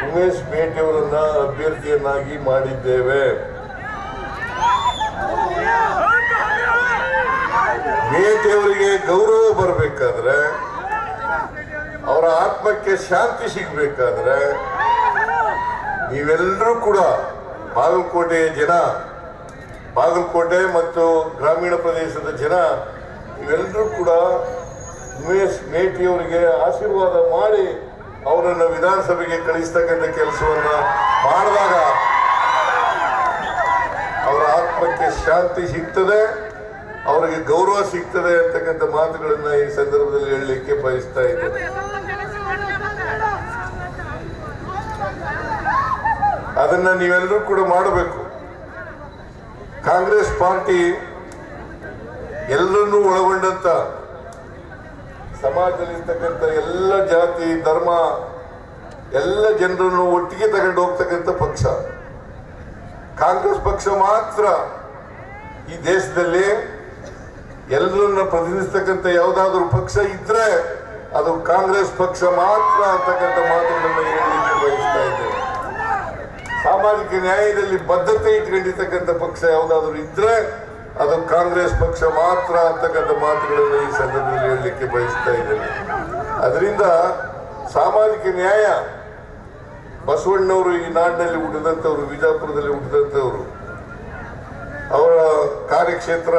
ಉಮೇಶ್ ಮೇಟಿ ಅವರನ್ನ ಅಭ್ಯರ್ಥಿಯನ್ನಾಗಿ ಮಾಡಿದ್ದೇವೆ. ಮೇಟಿ ಅವರಿಗೆ ಗೌರವ ಬರಬೇಕಾದ್ರೆ, ಅವರ ಆತ್ಮಕ್ಕೆ ಶಾಂತಿ ಸಿಗಬೇಕಾದ್ರೆ ನೀವೆಲ್ಲರೂ ಕೂಡ ಬಾಗಲಕೋಟೆಯ ಜನ, ಬಾಗಲಕೋಟೆ ಮತ್ತು ಗ್ರಾಮೀಣ ಪ್ರದೇಶದ ಜನ ಇವೆಲ್ಲರೂ ಕೂಡ ಉಮೇಶ್ ಮೇಟಿ ಅವರಿಗೆ ಆಶೀರ್ವಾದ ಮಾಡಿ ಅವರನ್ನು ವಿಧಾನಸಭೆಗೆ ಕಳಿಸ್ತಕ್ಕಂಥ ಕೆಲಸವನ್ನ ಮಾಡಿದಾಗ ಅವರ ಆತ್ಮಕ್ಕೆ ಶಾಂತಿ ಸಿಗ್ತದೆ, ಅವರಿಗೆ ಗೌರವ ಸಿಗ್ತದೆ ಅಂತಕ್ಕಂಥ ಮಾತುಗಳನ್ನ ಈ ಸಂದರ್ಭದಲ್ಲಿ ಹೇಳಲಿಕ್ಕೆ ಬಯಸ್ತಾ ಇದ್ದೇನೆ. ಅದನ್ನ ನೀವೆಲ್ಲರೂ ಕೂಡ ಮಾಡಬೇಕು. ಕಾಂಗ್ರೆಸ್ ಪಾರ್ಟಿ ಎಲ್ಲರನ್ನೂ ಒಳಗೊಂಡಂತ ಸಮಾಜದಲ್ಲಿರ್ತಕ್ಕಂಥ ಎಲ್ಲ ಜಾತಿ ಧರ್ಮ ಎಲ್ಲ ಜನರನ್ನು ಒಟ್ಟಿಗೆ ತಗೊಂಡು ಹೋಗ್ತಕ್ಕಂಥ ಪಕ್ಷ. ಕಾಂಗ್ರೆಸ್ ಪಕ್ಷ ಮಾತ್ರ ಈ ದೇಶದಲ್ಲಿ ಎಲ್ಲರನ್ನ ಪ್ರತಿನಿಧಿಸ್ತಕ್ಕಂಥ ಯಾವುದಾದ್ರೂ ಪಕ್ಷ ಇದ್ರೆ ಅದು ಕಾಂಗ್ರೆಸ್ ಪಕ್ಷ ಮಾತ್ರ ಅಂತಕ್ಕಂಥ ಮಾತುಗಳನ್ನು ಹೇಳಲಿಕ್ಕೆ ಬಯಸ್ತಾ ಇದ್ದೇವೆ. ಸಾಮಾಜಿಕ ನ್ಯಾಯದಲ್ಲಿ ಬದ್ಧತೆ ಇಟ್ಕೊಂಡಿರ್ತಕ್ಕಂಥ ಪಕ್ಷ ಯಾವುದಾದ್ರೂ ಇದ್ರೆ ಅದು ಕಾಂಗ್ರೆಸ್ ಪಕ್ಷ ಮಾತ್ರ ಅಂತಕ್ಕಂಥ ಮಾತುಗಳನ್ನು ಈ ಸಂದರ್ಭದಲ್ಲಿ ಹೇಳಲಿಕ್ಕೆ ಬಯಸ್ತಾ ಇದ್ದೇನೆ. ಅದರಿಂದ ಸಾಮಾಜಿಕ ನ್ಯಾಯ ಬಸವಣ್ಣವರು ಈ ನಾಡಿನಲ್ಲಿ ಹುಟ್ಟಿದಂಥವ್ರು, ವಿಜಾಪುರದಲ್ಲಿ ಹುಟ್ಟಿದಂಥವ್ರು, ಅವರ ಕಾರ್ಯಕ್ಷೇತ್ರ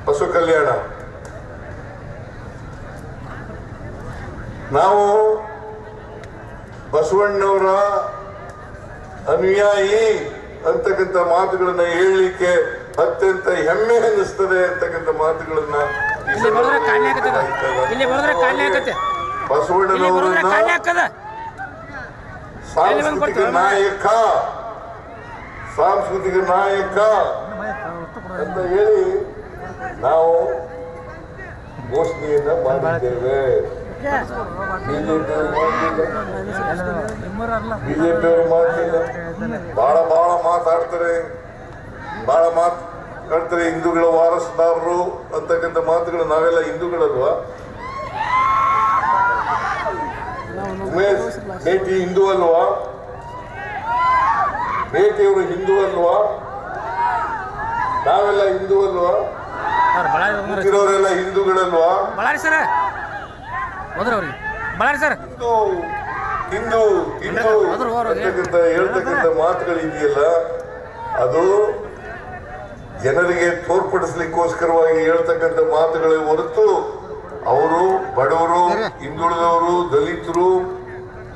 ಬಸವ ಕಲ್ಯಾಣ. ನಾವು ಬಸವಣ್ಣವರ ಅನುಯಾಯಿ ಅಂತಕ್ಕಂಥ ಮಾತುಗಳನ್ನ ಹೇಳಲಿಕ್ಕೆ ಅತ್ಯಂತ ಹೆಮ್ಮೆ ಅನ್ನಿಸ್ತದೆ ಅಂತಕ್ಕಂಥ ಮಾತುಗಳನ್ನ ಬಸವಣ್ಣನವರನ್ನ ಸಾಂಸ್ಕೃತಿಕ ನಾಯಕ ಅಂತ ಹೇಳಿ ನಾವು ಘೋಷಣೆಯನ್ನ ಮಾಡಿದ್ದೇವೆ. ಬಿಜೆಪಿಯವರು ಮಾಡಲಿಲ್ಲ. ಬಹಳ ಮಾತಾಡ್ತಾರೆ, ಹಿಂದೂಗಳ ವಾರಸುದಾರರು ಅಂತಕ್ಕಂಥ ಮಾತುಗಳು. ನಾವೆಲ್ಲ ಹಿಂದೂಗಳಲ್ವಾ? ಉಮೇಶ್ ಮೇಟಿ ಹಿಂದೂ ಅಲ್ವಾ? ಮೇಟಿಯವರು ಹಿಂದೂ ಅಲ್ವಾ? ನಾವೆಲ್ಲ ಹಿಂದೂ ಅಲ್ವಾ? ಹುಟ್ಟಿರೋರೆಲ್ಲ ಹಿಂದೂಗಳಲ್ವಾ? ಹಿಂದೂ ಅಂತಕ್ಕಂಥ ಹೇಳ್ತಕ್ಕಂಥ ಮಾತುಗಳಿದೆಯಲ್ಲ, ಅದು ಜನರಿಗೆ ತೋರ್ಪಡಿಸ್ಲಿಕ್ಕೋಸ್ಕರವಾಗಿ ಹೇಳ್ತಕ್ಕಂಥ ಮಾತುಗಳೇ ಹೊರತು ಅವರು ಬಡವರು, ಹಿಂದುಳಿದವರು, ದಲಿತರು,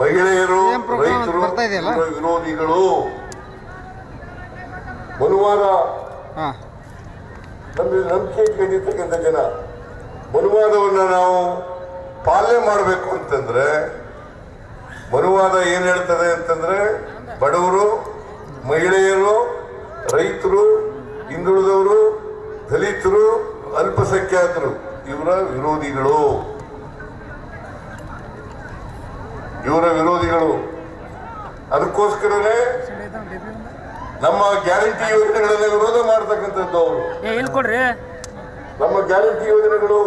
ಮಹಿಳೆಯರು, ರೈತರು ವಿರೋಧಿಗಳು. ಮನುವಾದ ನಮ್ಮಲ್ಲಿ ನಂಬಿಕೆ ಇಟ್ಕೊಂಡಿರ್ತಕ್ಕಂಥ ಜನ, ಮನುವಾದವನ್ನ ನಾವು ಪಾಲನೆ ಮಾಡಬೇಕು ಅಂತಂದ್ರೆ, ಮನುವಾದ ಏನ್ ಹೇಳ್ತದೆ ಅಂತಂದ್ರೆ ಬಡವರು, ಮಹಿಳೆಯರು, ರೈತರು, ಹಿಂದುಳಿದವರು, ದಲಿತರು, ಅಲ್ಪಸಂಖ್ಯಾತರು ಇವರ ವಿರೋಧಿಗಳು. ಅದಕ್ಕೋಸ್ಕರನೇ ನಮ್ಮ ಗ್ಯಾರಂಟಿ ಯೋಜನೆಗಳನ್ನ ವಿರೋಧ ಮಾಡ್ತಕ್ಕಂಥದ್ದು ಅವರು. ನಮ್ಮ ಗ್ಯಾರಂಟಿ ಯೋಜನೆಗಳು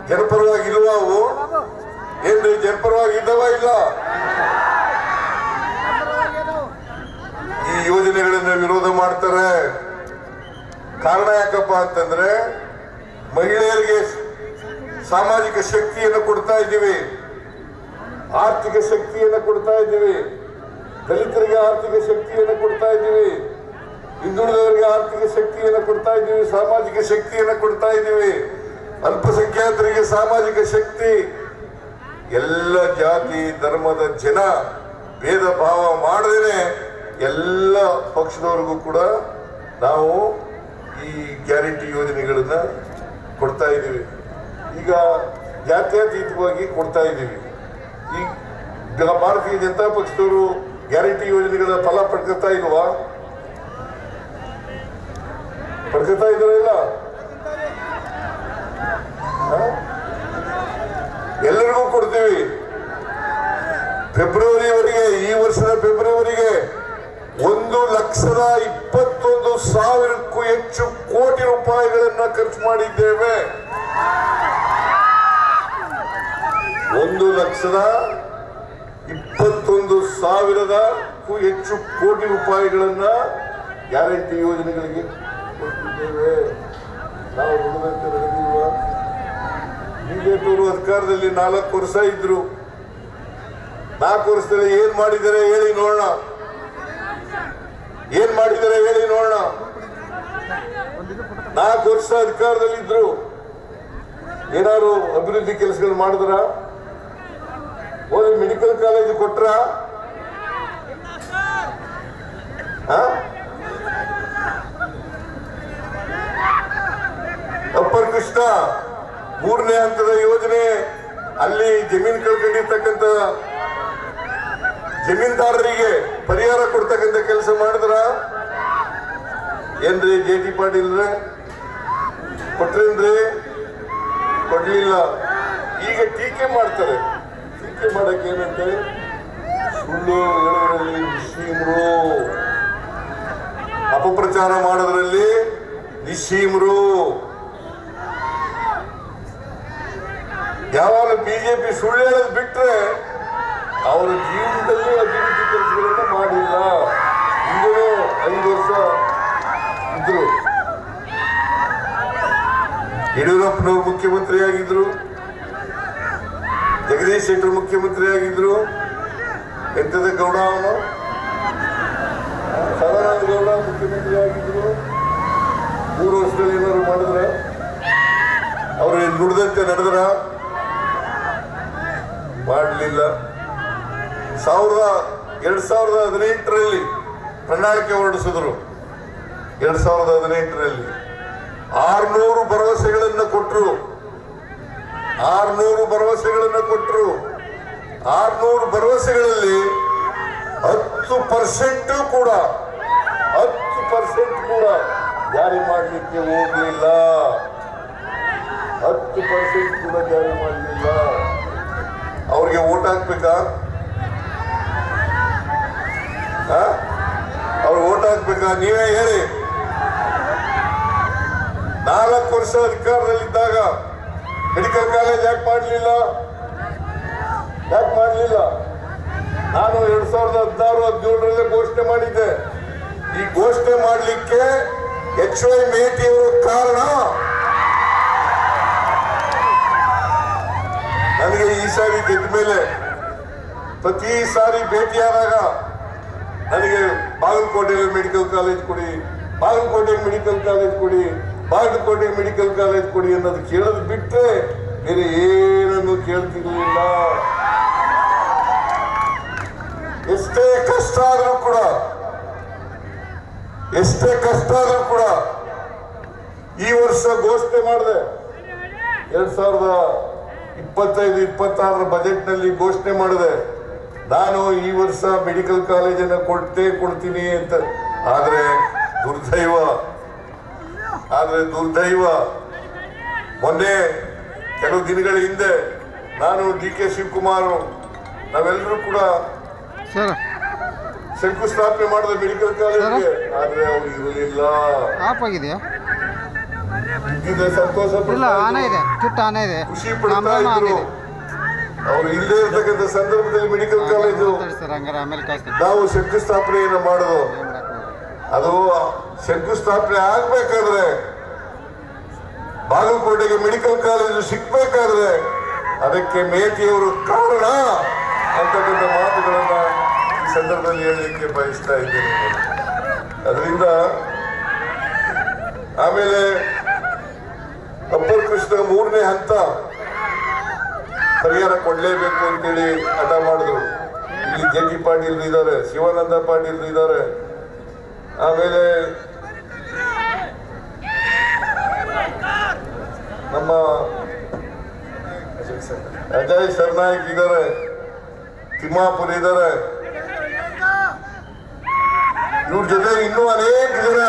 ಜನಪರವಾಗಿ ಇಲ್ವಾ? ಅವು ಏನ್ರಿ ಜನಪರವಾಗಿ ಇದ್ದವ? ಇಲ್ಲ. ಈ ಯೋಜನೆಗಳನ್ನ ವಿರೋಧ ಮಾಡ್ತಾರೆ. ಕಾರಣ ಯಾಕಪ್ಪ ಅಂತಂದ್ರೆ ಮಹಿಳೆಯರಿಗೆ ಸಾಮಾಜಿಕ ಶಕ್ತಿಯನ್ನು ಕೊಡ್ತಾ ಇದ್ದೀವಿ, ಆರ್ಥಿಕ ಶಕ್ತಿಯನ್ನು ಕೊಡ್ತಾ ಇದ್ದೀವಿ, ದಲಿತರಿಗೆ ಆರ್ಥಿಕ ಶಕ್ತಿಯನ್ನು ಕೊಡ್ತಾ ಇದ್ದೀವಿ, ಹಿಂದುಳಿದವರಿಗೆ ಆರ್ಥಿಕ ಶಕ್ತಿಯನ್ನು ಕೊಡ್ತಾ ಇದ್ದೀವಿ, ಸಾಮಾಜಿಕ ಶಕ್ತಿಯನ್ನು ಕೊಡ್ತಾ ಇದ್ದೀವಿ, ಅಲ್ಪಸಂಖ್ಯಾತರಿಗೆ ಸಾಮಾಜಿಕ ಶಕ್ತಿ. ಎಲ್ಲ ಜಾತಿ ಧರ್ಮದ ಜನ ಭೇದ ಭಾವ ಮಾಡದೇನೆ ಎಲ್ಲ ಪಕ್ಷದವರಿಗೂ ಕೂಡ ನಾವು ಈ ಗ್ಯಾರಂಟಿ ಯೋಜನೆಗಳನ್ನ ಕೊಡ್ತಾ ಇದ್ದೀವಿ. ಈಗ ಜಾತ್ಯತೀತವಾಗಿ ಕೊಡ್ತಾ ಇದ್ದೀವಿ. ಈ ಭಾರತೀಯ ಜನತಾ ಪಕ್ಷದವರು ಗ್ಯಾರಂಟಿ ಯೋಜನೆಗಳ ಫಲ ಪಡ್ಕೊತಾ ಇಲ್ವಾ? ಪಡ್ಕೊತಾ ಇದ್ರ? ಇಲ್ಲ. ಎಲ್ಲರಿಗೂ ಕೊಡ್ತೀವಿ. ಫೆಬ್ರವರಿವರೆಗೆ, ಈ ವರ್ಷದ ಫೆಬ್ರವರಿಗೆ 1,21,000ಕ್ಕೂ ಹೆಚ್ಚು ಕೋಟಿ ರೂಪಾಯಿಗಳನ್ನ ಖರ್ಚು ಮಾಡಿದ್ದೇವೆ. 1,21,000 21,000ಕ್ಕೂ ಹೆಚ್ಚು ಕೋಟಿ ರೂಪಾಯಿಗಳನ್ನ ಗ್ಯಾರಂಟಿ ಯೋಜನೆಗಳಿಗೆ ಕೊಟ್ಟಿದ್ದೇವೆ. ನಾವು ನುಡಿದಂತೆ ನಡೆದಿಲ್ವಾ? ಬಿಜೆಪಿಯವರು ಅಧಿಕಾರದಲ್ಲಿ 4 ವರ್ಷ ಇದ್ರು. 4 ವರ್ಷದಲ್ಲಿ ಏನ್ ಮಾಡಿದ್ದಾರೆ ಹೇಳಿ ನೋಡೋಣ. ಏನ್ ಮಾಡಿದ್ದಾರೆ ಹೇಳಿ ನೋಡೋಣ. 4 ವರ್ಷ ಅಧಿಕಾರದಲ್ಲಿ ಇದ್ರು. ಏನಾದ್ರು ಅಭಿವೃದ್ಧಿ ಕೆಲಸಗಳು ಮಾಡಿದ್ರ? ಓದಿ ಮೆಡಿಕಲ್ ಕಾಲೇಜ್ ಕೊಟ್ರ? ಅಪ್ಪರ್ ಕೃಷ್ಣ 3ನೇ ಹಂತದ ಯೋಜನೆ, ಅಲ್ಲಿ ಜಮೀನು ಕಳ್ಕೊಂಡಿರ್ತಕ್ಕಂಥ ಜಮೀನ್ದಾರರಿಗೆ ಪರಿಹಾರ ಕೊಡ್ತಕ್ಕಂಥ ಕೆಲಸ ಮಾಡಿದ್ರ? ಏನ್ರಿ JT ಪಾಟೀಲ್ರೆ, ಕೊಟ್ರೇನ್ರಿ? ಕೊಡ್ಲಿಲ್ಲ. ಈಗ ಟೀಕೆ ಮಾಡ್ತಾರೆ. ಟೀಕೆ ಮಾಡಕ್ಕೆ ಏನಂತೆ? ಸುಳ್ಳು ಹೇಳೋದ್ರಲ್ಲಿ ನಿಸ್ಸೀಮರು, ಅಪಪ್ರಚಾರ ಮಾಡೋದ್ರಲ್ಲಿ ನಿಸ್ಸೀಮರು. ಯಾವಾಗ ಬಿಜೆಪಿ ಸುಳ್ಳು ಹೇಳೋದು ಬಿಟ್ರೆ ಅವರ ಜೀವನದಲ್ಲಿ ಅಭಿವೃದ್ಧಿ ಕೆಲಸಗಳನ್ನ ಮಾಡಿಲ್ಲ. ಹಿಂದೆ 5 ವರ್ಷ ಇದ್ರು. ಯಡಿಯೂರಪ್ಪನವರು ಮುಖ್ಯಮಂತ್ರಿ ಆಗಿದ್ರು, ಜಗದೀಶ್ ಶೆಟ್ಟರ್ ಮುಖ್ಯಮಂತ್ರಿ ಆಗಿದ್ರು. ಎಂತದ ಗೌಡ ಅವನು ಸದಾನಂದ ಗೌಡ ಮುಖ್ಯಮಂತ್ರಿ ಆಗಿದ್ರು. 3 ವರ್ಷದಲ್ಲಿ ಏನಾದ್ರು ಮಾಡಿದ್ರ? ಅವರು ನುಡಿದಂತೆ ನಡೆದ್ರ? ಮಾಡಲಿಲ್ಲ. 2018ರಲ್ಲಿ ಪ್ರಣಾಳಿಕೆ ಹೊರಡಿಸಿದ್ರು. 2018ರಲ್ಲಿ 600 ಭರವಸೆಗಳನ್ನು ಕೊಟ್ಟರು. 600 ಭರವಸೆಗಳನ್ನು ಕೊಟ್ಟರು. 600 ಭರವಸೆಗಳಲ್ಲಿ 10% ಕೂಡ ಜಾರಿ ಮಾಡಲಿಕ್ಕೆ ಹೋಗಲಿಲ್ಲ. 10% ಕೂಡ ಜಾರಿ ಮಾಡಲಿಲ್ಲ. ಅವ್ರಿಗೆ ಓಟ್ ಹಾಕ್ಬೇಕಾ? ಅವ್ರು ಓಟ್ ಹಾಕ್ಬೇಕಾ? ನೀವೇ ಹೇಳಿ. 4 ವರ್ಷ ಅಧಿಕಾರದಲ್ಲಿದ್ದಾಗ ಮೆಡಿಕಲ್ ಕಾಲೇಜ್ ಯಾಕೆ ಮಾಡಲಿಲ್ಲ? ನಾನು 2016-17 ಘೋಷಣೆ ಮಾಡಿದ್ದೆ. ಈ ಘೋಷಣೆ ಮಾಡಲಿಕ್ಕೆ HY ಮೇಟಿಯವರು ಕಾರಣ. ನನಗೆ ಈ ಸಾರಿ ಗೆದ್ದ ಮೇಲೆ ಪ್ರತಿ ಸಾರಿ ಭೇಟಿಯಾದಾಗ ನನಗೆ ಬಾಗಲಕೋಟೆಯಲ್ಲಿ ಮೆಡಿಕಲ್ ಕಾಲೇಜ್ ಕೊಡಿ, ಬಾಗಲಕೋಟೆಗೆ ಮೆಡಿಕಲ್ ಕಾಲೇಜ್ ಕೊಡಿ, ಬಾಗಲಕೋಟೆಗೆ ಮೆಡಿಕಲ್ ಕಾಲೇಜ್ ಕೊಡಿ ಅನ್ನೋದು ಕೇಳೋದು ಬಿಟ್ಟರೆ ಬೇರೆ ಏನನ್ನು ಕೇಳ್ತಿರ್ಲಿಲ್ಲ. ಎಷ್ಟೇ ಕಷ್ಟ ಆದರೂ ಕೂಡ ಈ ವರ್ಷ ಘೋಷಣೆ ಮಾಡಿದೆ. 2025-26 ಬಜೆಟ್ ನಲ್ಲಿ ಘೋಷಣೆ ಮಾಡಿದೆ, ನಾನು ಈ ವರ್ಷ ಮೆಡಿಕಲ್ ಕಾಲೇಜನ್ನು ಕೊಡ್ತೀನಿ ಅಂತ. ಆದ್ರೆ ದುರ್ದೈವ ಮೊನ್ನೆ ಕೆಲವು ದಿನಗಳ ಹಿಂದೆ ನಾನು DK ಶಿವಕುಮಾರ್ ನಾವೆಲ್ಲರೂ ಕೂಡ ಶಂಕುಸ್ಥಾಪನೆ ಮಾಡಿದ ಮೆಡಿಕಲ್ ಕಾಲೇಜ್ಗೆ. ಆದ್ರೆ ಅವ್ರು ಇರಲಿಲ್ಲ. ಸಂತೋಷ ಖುಷಿ ಪಡ್ತಾ ಇದ್ರು. ಅವ್ರು ಇಲ್ಲೇ ಇರ್ತಕ್ಕಂಥ ಸಂದರ್ಭದಲ್ಲಿ ಮೆಡಿಕಲ್ ಕಾಲೇಜು ನಾವು ಶಂಕುಸ್ಥಾಪನೆಯನ್ನು ಮಾಡೋದು. ಅದು ಶಂಕುಸ್ಥಾಪನೆ ಆಗ್ಬೇಕಾದ್ರೆ, ಬಾಗಲಕೋಟೆಗೆ ಮೆಡಿಕಲ್ ಕಾಲೇಜು ಸಿಕ್ಬೇಕಾದ್ರೆ ಅದಕ್ಕೆ ಮೇಟಿಯವರು ಕಾರಣ ಅಂತಕ್ಕಂಥ ಮಾತುಗಳನ್ನ ಈ ಸಂದರ್ಭದಲ್ಲಿ ಹೇಳಲಿಕ್ಕೆ ಬಯಸ್ತಾ ಇದ್ದೇನೆ. ಅದರಿಂದ ಆಮೇಲೆ ಅಪ್ಪರ್ ಕೃಷ್ಣ 3ನೇ ಹಂತ ಪರಿಹಾರ ಕೊಡ್ಲೇಬೇಕು ಅಂತೇಳಿ ಹಠ ಮಾಡಿದ್ರು. ಇಲ್ಲಿ JT ಪಾಟೀಲ್ ಇದ್ದಾರೆ, ಶಿವಾನಂದ ಪಾಟೀಲ್ ಇದ್ದಾರೆ, ಆಮೇಲೆ ನಮ್ಮ ಅಜಯ್ ಸರ್ನಾಯಕ್ ಇದ್ದಾರೆ, ತಿಮ್ಮಾಪುರ್ ಇದ್ದಾರೆ. ಇವ್ರ ಜೊತೆ ಇನ್ನೂ ಅನೇಕ ಜನ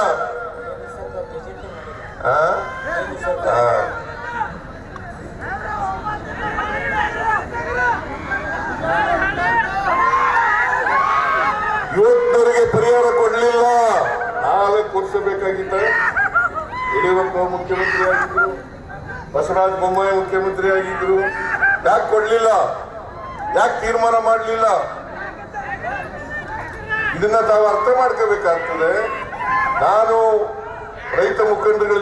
ಇವತ್ತವರಿಗೆ ಪರಿಹಾರ ಕೊಡ್ಲಿಲ್ಲ. 4 ವರ್ಷ ಬೇಕಾಗಿತ್ತ. ಯಡಿಯೂರಪ್ಪ ಮುಖ್ಯಮಂತ್ರಿ ಆಗಿದ್ರು, ಬಸವರಾಜ ಬೊಮ್ಮಾಯಿ ಮುಖ್ಯಮಂತ್ರಿ ಆಗಿದ್ರು. ಯಾಕೆ ಕೊಡ್ಲಿಲ್ಲ? ಯಾಕೆ ತೀರ್ಮಾನ ಮಾಡಲಿಲ್ಲ? ಇದನ್ನ ತಾವು ಅರ್ಥ ಮಾಡ್ಕೋಬೇಕಾಗ್ತದೆ. ನಾನು ರೈತ ಮುಖಂಡಗಳ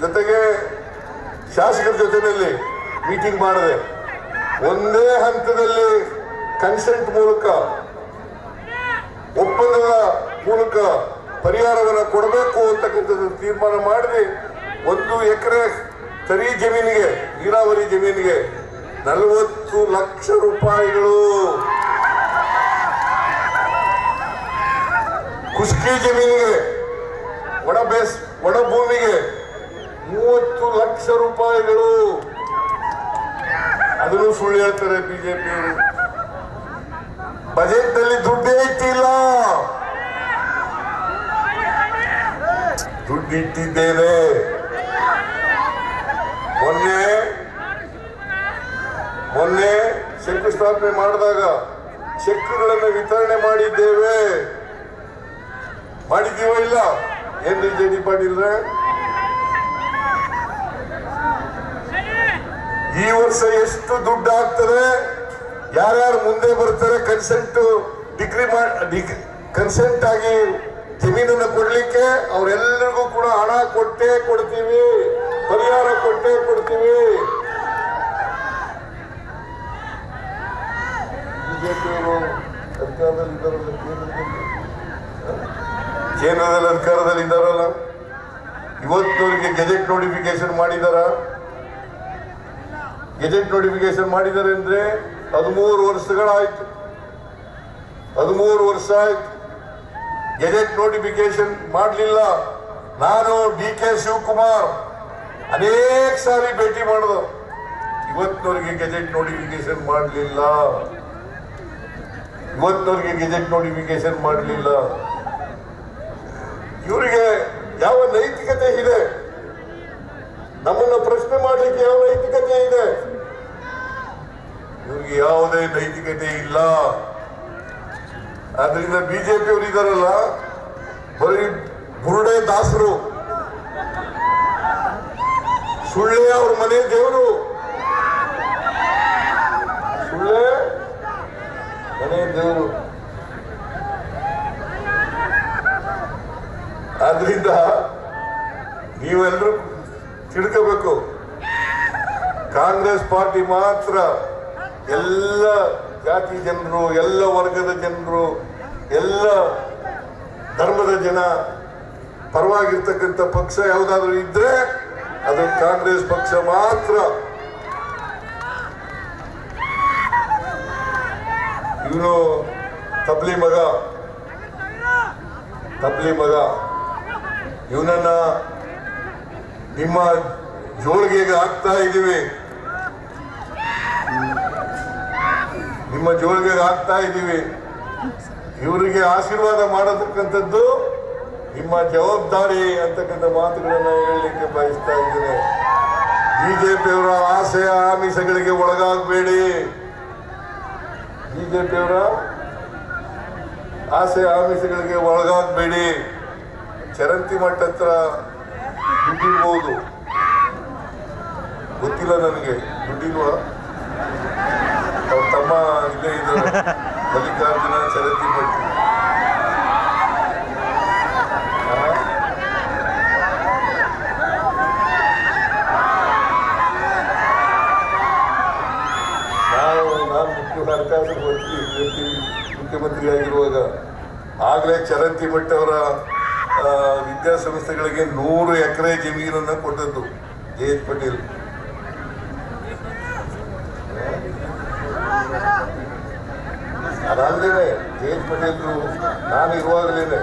ಜೊತೆಗೆ ಶಾಸಕರ ಜೊತೆಯಲ್ಲಿ ಮೀಟಿಂಗ್ ಮಾಡಿದೆ. ಒಂದೇ ಹಂತದಲ್ಲಿ ಕನ್ಸೆಂಟ್ ಮೂಲಕ, ಒಪ್ಪಂದದ ಮೂಲಕ ಪರಿಹಾರವನ್ನು ಕೊಡಬೇಕು ಅಂತಕ್ಕಂಥದ್ದು ತೀರ್ಮಾನ ಮಾಡಿ 1 ಎಕರೆ ತರಿ ಜಮೀನಿಗೆ, ನೀರಾವರಿ ಜಮೀನಿಗೆ 40 ಲಕ್ಷ ರೂಪಾಯಿಗಳು, ಕುಷ್ಕಿ ಜಮೀನಿಗೆ, ಒಣ ಭೂಮಿಗೆ 30 ಲಕ್ಷ ರೂಪಾಯಿಗಳು. ಅದನ್ನು ಸುಳ್ಳು ಹೇಳ್ತಾರೆ ಬಿಜೆಪಿಯವರು. ಬಜೆಟ್ ನಲ್ಲಿ ದುಡ್ಡೇ ಇಟ್ಟಿಲ್ಲ. ದುಡ್ಡಿಟ್ಟಿದ್ದೇನೆ. ಮೊನ್ನೆ ಶಂಕುಸ್ಥಾಪನೆ ಮಾಡಿದಾಗ ಚೆಕ್ಗಳನ್ನು ವಿತರಣೆ ಮಾಡಿದ್ದೇವೆ. ಮಾಡಿದೀವ ಇಲ್ಲ? ಏನ್ರಿ ಜೆ.ಡಿ. ಪಾಟೀಲ್, ಈ ವರ್ಷ ಎಷ್ಟು ದುಡ್ಡು ಆಗ್ತದೆ, ಯಾರ್ಯಾರು ಮುಂದೆ ಬರ್ತಾರೆ ಕನ್ಸೆಂಟ್ ಆಗಿ ಜಮೀನನ್ನು ಕೊಡ್ಲಿಕ್ಕೆ, ಅವರೆಲ್ಲರಿಗೂ ಕೂಡ ಹಣ ಕೊಟ್ಟೇ ಕೊಡ್ತೀವಿ, ಪರಿಹಾರ ಕೊಟ್ಟೇ ಕೊಡ್ತೀವಿ. ಬಿಜೆಪಿಯವರು ಅಧಿಕಾರದಲ್ಲಿ ಇದ್ದಾರಲ್ಲ, ಕೇಂದ್ರದಲ್ಲಿ ಅಧಿಕಾರದಲ್ಲಿ ಇದ್ದಾರಲ್ಲ, ಇವತ್ತವರಿಗೆ ಗೆಜೆಟ್ ನೋಟಿಫಿಕೇಶನ್ ಮಾಡಿದಾರ? ಗೆಜೆಟ್ ನೋಟಿಫಿಕೇಶನ್ ಮಾಡಿದ್ದಾರೆ ಅಂದ್ರೆ 13 ವರ್ಷಗಳಾಯ್ತು. 13 ವರ್ಷ ಆಯ್ತು. ಗೆಜೆಟ್ ನೋಟಿಫಿಕೇಶನ್ ಮಾಡಲಿಲ್ಲ. ನಾನು ಡಿ.ಕೆ. ಶಿವಕುಮಾರ್ ಅನೇಕ ಸಾರಿ ಭೇಟಿ ಮಾಡಿದ. ಇವತ್ತಿನವರಿಗೆ ಗೆಜೆಟ್ ನೋಟಿಫಿಕೇಶನ್ ಮಾಡಲಿಲ್ಲ. ಇವರಿಗೆ ಯಾವ ನೈತಿಕತೆ ಇದೆ? ನಮ್ಮನ್ನ ಪ್ರಶ್ನೆ ಮಾಡಲಿಕ್ಕೆ ಯಾವ ನೈತಿಕತೆ ಇದೆ? ಇವ್ರಿಗೆ ಯಾವುದೇ ನೈತಿಕತೆ ಇಲ್ಲ. ಆದ್ರಿಂದ ಬಿಜೆಪಿ ಅವರು ಇದಾರಲ್ಲ, ಬರೀ ಬುರುಡೆ ದಾಸರು. ಸುಳ್ಳೆ ಅವ್ರ ಮನೆ ದೇವರು, ಸುಳ್ಳೆ ಮನೆ ದೇವರು. ಆದ್ರಿಂದ ನೀವೆಲ್ಲರೂ ತಿಳ್ಕೋಬೇಕು, ಕಾಂಗ್ರೆಸ್ ಪಾರ್ಟಿ ಮಾತ್ರ ಎಲ್ಲ ಜಾತಿ ಜನರು, ಎಲ್ಲ ವರ್ಗದ ಜನರು, ಎಲ್ಲ ಧರ್ಮದ ಜನ ಪರವಾಗಿರ್ತಕ್ಕಂಥ ಪಕ್ಷ ಯಾವುದಾದ್ರೂ ಇದ್ರೆ ಅದು ಕಾಂಗ್ರೆಸ್ ಪಕ್ಷ ಮಾತ್ರ. ಇವನು ತಬ್ಲಿ ಮಗ ಇವನನ್ನ ನಿಮ್ಮ ಜೋಳಿಗೆಗೆ ಹಾಕ್ತಾ ಇದ್ದೀವಿ, ಇವರಿಗೆ ಆಶೀರ್ವಾದ ಮಾಡತಕ್ಕಂಥದ್ದು ನಿಮ್ಮ ಜವಾಬ್ದಾರಿ ಅಂತಕ್ಕಂಥ ಮಾತುಗಳನ್ನ ಹೇಳಲಿಕ್ಕೆ ಬಯಸ್ತಾ ಇದ್ದೇನೆ. ಬಿಜೆಪಿಯವರ ಆಸೆ ಆಮಿಷಗಳಿಗೆ ಒಳಗಾಗಬೇಡಿ. ಚರಂತಿ ಮಠ ಹತ್ರ ದುಡ್ಡಿರ್ಬೋದು, ಗೊತ್ತಿಲ್ಲ ನನಗೆ. ದುಡ್ಡಿಲ್ವಾ? ಅವ್ರ ತಮ್ಮ ಇಲ್ಲೇ ಇದ್ದಾರೆ, ಮಲ್ಲಿಕಾರ್ಜುನ ಚರಂತಿ ಮಠ. ನಾನು ಹಣಕಾಸು ಮುಖ್ಯಮಂತ್ರಿ ಆಗಿರುವಾಗ ಆಗಲೇ ಚರಂತಿ ಮಠ ಅವರ ವಿದ್ಯಾಸಂಸ್ಥೆಗಳಿಗೆ 100 ಎಕರೆ ಜಮೀನನ್ನು ಕೊಟ್ಟದ್ದು ಜೆ.ಎಚ್. ಪಟೇಲ್. ಅದಾದ್ಮೇಲೆ ಜೆ.ಎಚ್. ಪಟೇಲ್ರು ನಾನು ಇರುವಾಗಲೇನೆ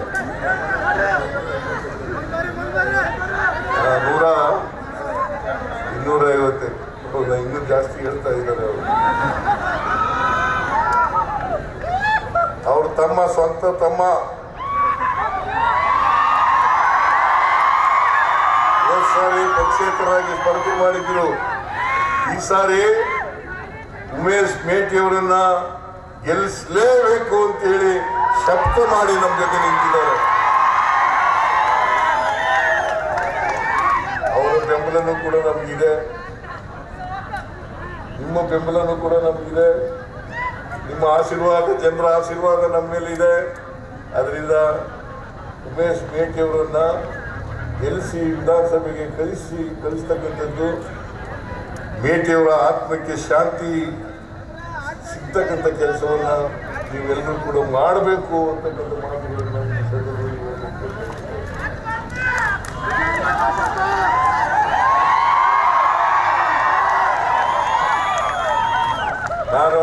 250 ಇನ್ನೂ ಜಾಸ್ತಿ ಹೇಳ್ತಾ ಇದ್ದಾರೆ ಅವರು. ಅವ್ರ ತಮ್ಮ, ಸ್ವಂತ ತಮ್ಮ ಸಾರಿ ಪಕ್ಷೇತರಾಗಿ ಸ್ಪರ್ಧೆ ಮಾಡಿದ್ರು. ಈ ಸಾರಿ ಉಮೇಶ್ ಮೇಟಿಯವರನ್ನ ಗೆಲ್ಲಿಸಲೇಬೇಕು ಅಂತೇಳಿ ಶಬ್ದ ಮಾಡಿ ನಮ್ಮ ಜೊತೆ ನಿಂತಿದ್ದಾರೆ. ಅವರ ಬೆಂಬಲನೂ ಕೂಡ ನಮಗಿದೆ. ನಿಮ್ಮ ಬೆಂಬಲನೂ ಕೂಡ ನಮಗಿದೆ, ನಿಮ್ಮ ಆಶೀರ್ವಾದ, ಜನರ ಆಶೀರ್ವಾದ ನಮ್ಮ ಮೇಲಿದೆ. ಅದರಿಂದ ಉಮೇಶ್ ಮೇಟಿಯವರನ್ನ ಗೆಲ್ಲಿಸಿ ವಿಧಾನಸಭೆಗೆ ಕಳಿಸ್ತಕ್ಕಂಥದ್ದು ಮೇಟಿಯವರ ಆತ್ಮಕ್ಕೆ ಶಾಂತಿ ಸಿಗ್ತಕ್ಕಂಥ ಕೆಲಸವನ್ನ ನೀವೆಲ್ಲರೂ ಕೂಡ ಮಾಡಬೇಕು ಅಂತಕ್ಕಂಥ ಮಾತುಗಳನ್ನು ಈ ಸಂದರ್ಭದಲ್ಲಿ ನಾನು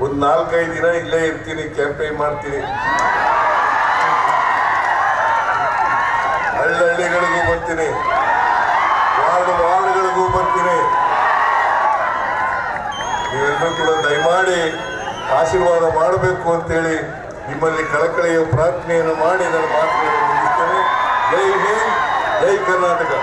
ಒಂದು 4-5 ದಿನ ಇಲ್ಲೇ ಇರ್ತೀನಿ, ಕ್ಯಾಂಪೇನ್ ಮಾಡ್ತೀನಿ. ಹಳ್ಳಿಗಳಿಗೂ ಬರ್ತೀನಿ, ವಾರ್ಡ್ಗಳಿಗೂ ಬರ್ತೀನಿ. ನೀವೆಲ್ಲರೂ ಕೂಡ ದಯಮಾಡಿ ಆಶೀರ್ವಾದ ಮಾಡಬೇಕು ಅಂತೇಳಿ ನಿಮ್ಮಲ್ಲಿ ಕಳಕಳಿಯ ಪ್ರಾರ್ಥನೆಯನ್ನು ಮಾಡಿ ನನ್ನ ಮಾತುಗಳನ್ನು ಮುಗಿಸ್ತೇನೆ. ಜೈ ಹಿಂದ್, ಜೈ ಕರ್ನಾಟಕ.